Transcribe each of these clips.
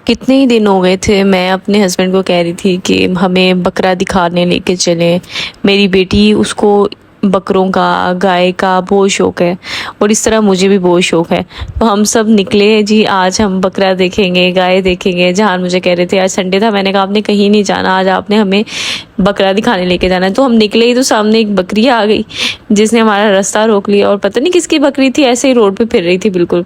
کتنے ہی دن ہو گئے تھے میں اپنے ہسبینڈ کو کہہ رہی تھی کہ ہمیں بکرا دکھانے لے کے چلیں. میری بیٹی اس کو بکروں کا گائے کا بہت شوق ہے اور اس طرح مجھے بھی بہت شوق ہے. تو ہم سب نکلے جی آج ہم بکرا دیکھیں گے گائے دیکھیں گے. جہاں مجھے کہہ رہے تھے آج سنڈے تھا. میں نے کہا آپ نے کہیں نہیں جانا, آج آپ نے ہمیں بکرا دکھانے لے کے جانا ہے. تو ہم نکلے ہی تو سامنے ایک بکری آ گئی جس نے ہمارا راستہ روک لیا اور پتہ نہیں کس کی بکری تھی, ایسے ہی روڈ پہ پھر رہی تھی بالکل.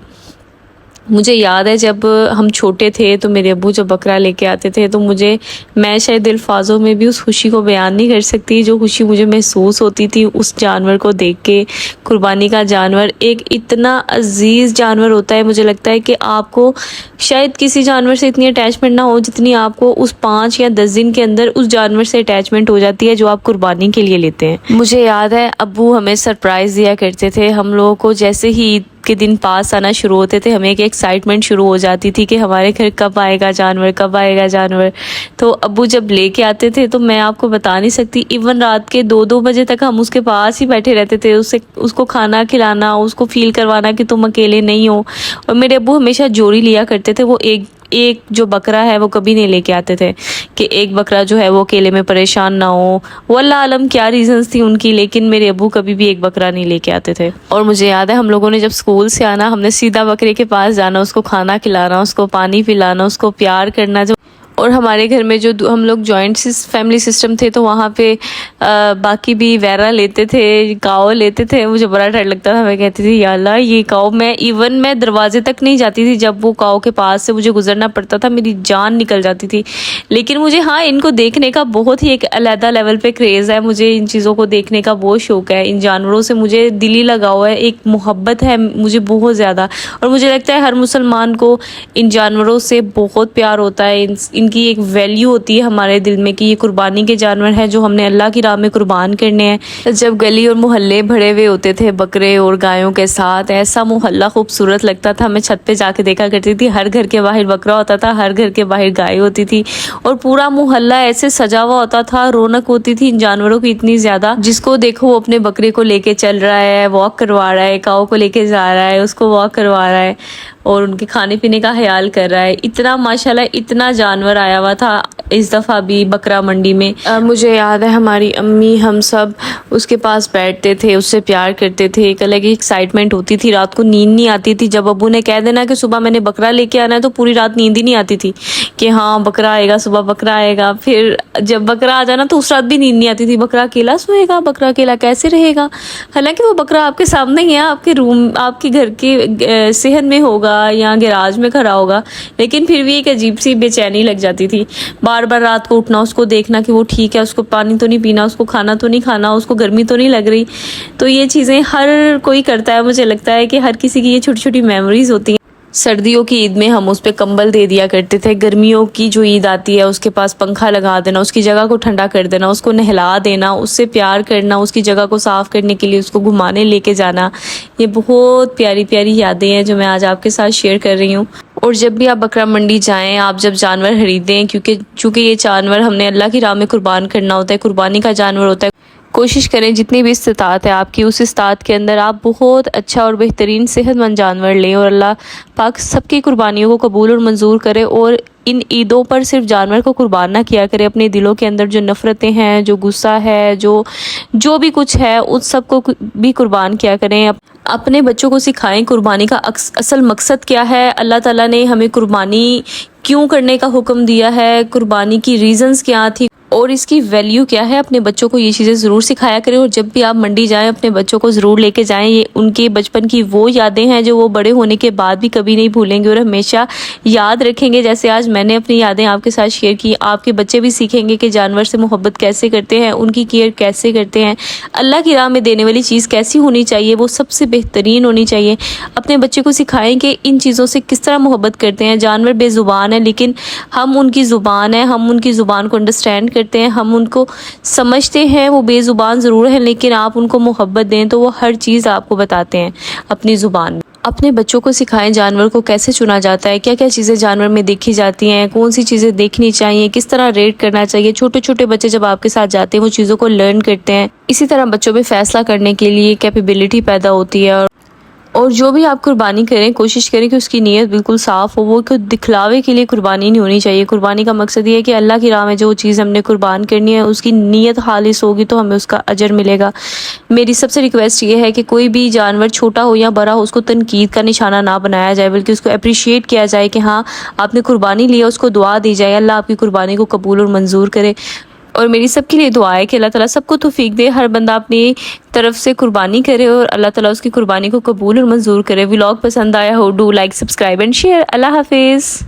مجھے یاد ہے جب ہم چھوٹے تھے تو میرے ابو جب بکرا لے کے آتے تھے تو میں شاید الفاظوں میں بھی اس خوشی کو بیان نہیں کر سکتی جو خوشی مجھے محسوس ہوتی تھی اس جانور کو دیکھ کے. قربانی کا جانور ایک اتنا عزیز جانور ہوتا ہے. مجھے لگتا ہے کہ آپ کو شاید کسی جانور سے اتنی اٹیچمنٹ نہ ہو جتنی آپ کو اس 5 یا 10 دن کے اندر اس جانور سے اٹیچمنٹ ہو جاتی ہے جو آپ قربانی کے لیے لیتے ہیں. مجھے یاد ہے ابو ہمیں سرپرائز دیا کرتے تھے. ہم لوگوں کو جیسے ہی عید کے دن پاس آنا شروع ہوتے تھے ہمیں ایک ایکسائٹمنٹ شروع ہو جاتی تھی کہ ہمارے گھر کب آئے گا جانور, کب آئے گا جانور. تو ابو جب لے کے آتے تھے تو میں آپ کو بتا نہیں سکتی, ایون رات کے 2 بجے تک ہم اس کے پاس ہی بیٹھے رہتے تھے. اس کو کھانا کھلانا, اس کو فیل کروانا کہ تم اکیلے نہیں ہو. اور میرے ابو ہمیشہ جوڑی لیا کرتے تھے. وہ ایک جو بکرا ہے وہ کبھی نہیں لے کے آتے تھے کہ ایک بکرا جو ہے وہ اکیلے میں پریشان نہ ہو. وہ اللہ عالم کیا ریزنز تھی ان کی, لیکن میرے ابو کبھی بھی ایک بکرا نہیں لے کے آتے تھے. اور مجھے یاد ہے ہم لوگوں نے جب اسکول سے آنا ہم نے سیدھا بکرے کے پاس جانا, اس کو کھانا کھلانا, اس کو پانی پلانا, اس کو پیار کرنا. اور ہمارے گھر میں جو ہم لوگ جوائنٹ فیملی سسٹم تھے تو وہاں پہ باقی بھی ویرا لیتے تھے, کاؤ لیتے تھے. مجھے بڑا ڈر لگتا تھا, میں کہتی تھی یا اللہ یہ کاؤ, میں دروازے تک نہیں جاتی تھی. جب وہ کاؤ کے پاس سے مجھے گزرنا پڑتا تھا میری جان نکل جاتی تھی. لیکن مجھے ان کو دیکھنے کا بہت ہی ایک علیحدہ لیول پہ کریز ہے. مجھے ان چیزوں کو دیکھنے کا بہت شوق ہے. ان جانوروں سے مجھے دلی لگاؤ ہے, ایک محبت ہے مجھے بہت زیادہ. اور مجھے لگتا ہے ہر مسلمان کو ان جانوروں سے بہت پیار ہوتا ہے. ان کی ایک ویلیو ہوتی ہے ہمارے دل میں کہ یہ قربانی کے جانور ہیں جو ہم نے اللہ کی راہ میں قربان کرنے ہیں. جب گلی اور محلے بھرے ہوئے ہوتے تھے بکرے اور گایوں کے ساتھ, ایسا محلہ خوبصورت لگتا تھا. میں چھت پہ جا کے دیکھا کرتی تھی, ہر گھر کے باہر بکرا ہوتا تھا, ہر گھر کے باہر گائے ہوتی تھی اور پورا محلہ ایسے سجا ہوا ہوتا تھا. رونق ہوتی تھی ان جانوروں کی اتنی زیادہ. جس کو دیکھو وہ اپنے بکرے کو لے کے چل رہا ہے, واک کروا رہا ہے, کاؤ کو لے کے جا رہا ہے, اس کو واک کروا رہا ہے اور ان کے کھانے پینے کا خیال کر رہا ہے. اتنا ماشاءاللہ اتنا جانور آیا ہوا تھا اس دفعہ بھی بکرا منڈی میں. مجھے یاد ہے ہماری امی ہم سب اس کے پاس بیٹھتے تھے, اس سے پیار کرتے تھے. ایک الگ ہی ایکسائٹمنٹ ہوتی تھی. رات کو نیند نہیں آتی تھی. جب ابو نے کہہ دینا کہ صبح میں نے بکرا لے کے آنا ہے تو پوری رات نیند ہی نہیں آتی تھی کہ ہاں بکرا آئے گا, صبح بکرا آئے گا. پھر جب بکرا آ جانا تو اس رات بھی نیند نہیں آتی تھی. بکرا اکیلا سوئے گا, بکرا اکیلا کیسے رہے گا, حالانکہ وہ بکرا آپ کے سامنے ہی ہے, آپ کے روم, آپ کے گھر کے صحن میں ہوگا یا گیراج میں کھڑا ہوگا, لیکن پھر بھی ایک عجیب سی بے چینی لگ جاتی تھی. بار بار رات کو اٹھنا, اس کو دیکھنا کہ وہ ٹھیک ہے, اس کو پانی تو نہیں پینا, اس کو کھانا تو نہیں کھانا, اس کو گرمی تو نہیں لگ رہی. تو یہ چیزیں ہر کوئی کرتا ہے. مجھے لگتا ہے کہ ہر کسی کی یہ چھوٹی چھوٹی میموریز ہوتی ہیں. سردیوں کی عید میں ہم اس پہ کمبل دے دیا کرتے تھے. گرمیوں کی جو عید آتی ہے اس کے پاس پنکھا لگا دینا, اس کی جگہ کو ٹھنڈا کر دینا, اس کو نہلا دینا, اس سے پیار کرنا, اس کی جگہ کو صاف کرنے کے لیے اس کو گھمانے لے کے جانا. یہ بہت پیاری پیاری یادیں ہیں جو میں آج آپ کے ساتھ شیئر کر رہی ہوں. اور جب بھی آپ بکرا منڈی جائیں, آپ جب جانور خریدیں, چونکہ یہ جانور ہم نے اللہ کی راہ میں قربان کرنا ہوتا ہے, قربانی کا جانور ہوتا ہے, کوشش کریں جتنی بھی استطاعت ہے آپ کی اس استطاعت کے اندر آپ بہت اچھا اور بہترین صحت مند جانور لیں. اور اللہ پاک سب کی قربانیوں کو قبول اور منظور کرے. اور ان عیدوں پر صرف جانور کو قربان نہ کیا کرے, اپنے دلوں کے اندر جو نفرتیں ہیں, جو غصہ ہے, جو بھی کچھ ہے, اس سب کو بھی قربان کیا کریں. اپنے بچوں کو سکھائیں قربانی کا اصل مقصد کیا ہے, اللہ تعالیٰ نے ہمیں قربانی کیوں کرنے کا حکم دیا ہے, قربانی کی ریزنز کیا تھی اور اس کی ویلیو کیا ہے. اپنے بچوں کو یہ چیزیں ضرور سکھایا کریں. اور جب بھی آپ منڈی جائیں اپنے بچوں کو ضرور لے کے جائیں. یہ ان کے بچپن کی وہ یادیں ہیں جو وہ بڑے ہونے کے بعد بھی کبھی نہیں بھولیں گے اور ہمیشہ یاد رکھیں گے. جیسے آج میں نے اپنی یادیں آپ کے ساتھ شیئر کی, آپ کے بچے بھی سیکھیں گے کہ جانور سے محبت کیسے کرتے ہیں, ان کی کیئر کیسے کرتے ہیں, اللہ کی راہ میں دینے والی چیز کیسی ہونی چاہیے, وہ سب سے بہترین ہونی چاہیے. اپنے بچے کو سکھائیں کہ ان چیزوں سے کس طرح محبت کرتے ہیں. جانور بے زبان ہے لیکن ہم ان کی زبان ہے, ہم ان کی زبان کو انڈرسٹینڈ کرتے ہیں, ہم ان کو سمجھتے ہیں. وہ بے زبان ضرور ہے لیکن آپ ان کو محبت دیں تو وہ ہر چیز آپ کو بتاتے ہیں اپنی زبان میں. اپنے بچوں کو سکھائیں جانور کو کیسے چنا جاتا ہے, کیا کیا چیزیں جانور میں دیکھی جاتی ہیں, کون سی چیزیں دیکھنی چاہیے, کس طرح ریٹ کرنا چاہیے. چھوٹے چھوٹے بچے جب آپ کے ساتھ جاتے ہیں وہ چیزوں کو لرن کرتے ہیں. اسی طرح بچوں میں فیصلہ کرنے کے لیے کیپیبلٹی پیدا ہوتی ہے. اور جو بھی آپ قربانی کریں کوشش کریں کہ اس کی نیت بالکل صاف ہو، وہ کوئی دکھلاوے کے لیے قربانی نہیں ہونی چاہیے۔ قربانی کا مقصد یہ ہے کہ اللہ کی راہ میں جو چیز ہم نے قربان کرنی ہے اس کی نیت خالص ہوگی تو ہمیں اس کا اجر ملے گا۔ میری سب سے ریکویسٹ یہ ہے کہ کوئی بھی جانور چھوٹا ہو یا بڑا ہو اس کو تنقید کا نشانہ نہ بنایا جائے، بلکہ اس کو اپریشیٹ کیا جائے کہ ہاں آپ نے قربانی لی ہے، اس کو دعا دی جائے اللہ آپ کی قربانی کو قبول اور منظور کرے۔ اور میری سب کے لیے دعا ہے کہ اللہ تعالیٰ سب کو توفیق دے، ہر بندہ اپنی طرف سے قربانی کرے اور اللہ تعالیٰ اس کی قربانی کو قبول اور منظور کرے۔ ولاگ پسند آیا ہو do like subscribe and share. اللہ حافظ۔